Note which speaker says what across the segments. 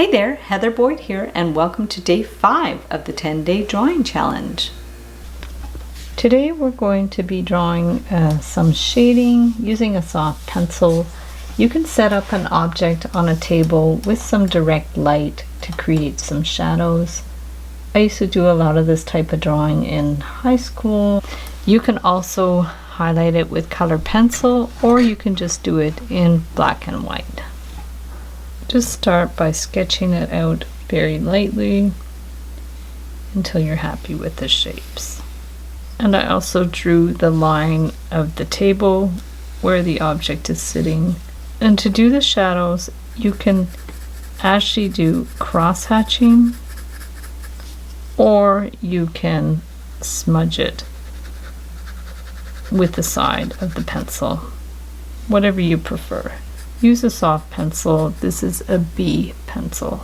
Speaker 1: Hey there, Heather Boyd here, and welcome to day 5 of the 10-day drawing challenge. Today we're going to be drawing some shading using a soft pencil. You can set up an object on a table with some direct light to create some shadows. I used to do a lot of this type of drawing in high school. You can also highlight it with colored pencil, or you can just do it in black and white. Just start by sketching it out very lightly until you're happy with the shapes. And I also drew the line of the table where the object is sitting. And to do the shadows, you can actually do cross-hatching, or you can smudge it with the side of the pencil, whatever you prefer. Use a soft pencil. This is a B pencil.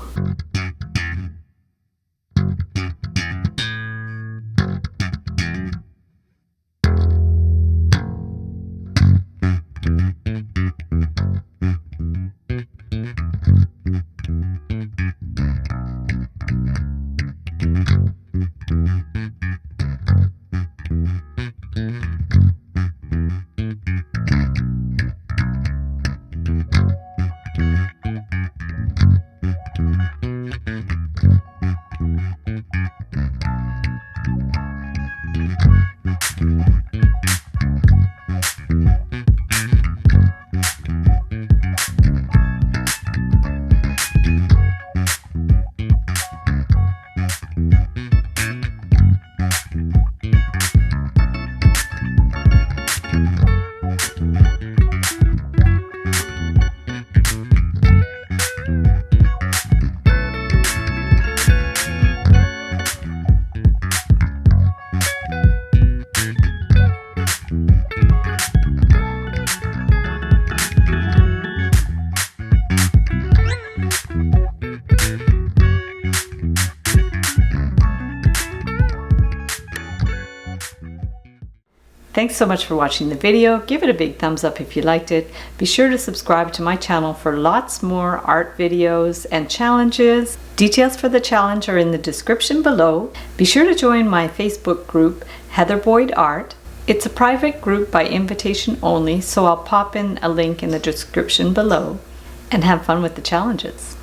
Speaker 1: Thanks so much for watching the video. Give it a big thumbs up if you liked it. Be sure to subscribe to my channel for lots more art videos and challenges. Details for the challenge are in the description below. Be sure to join my Facebook group, Heather Boyd Art. It's a private group by invitation only, so I'll pop in a link in the description below. And have fun with the challenges.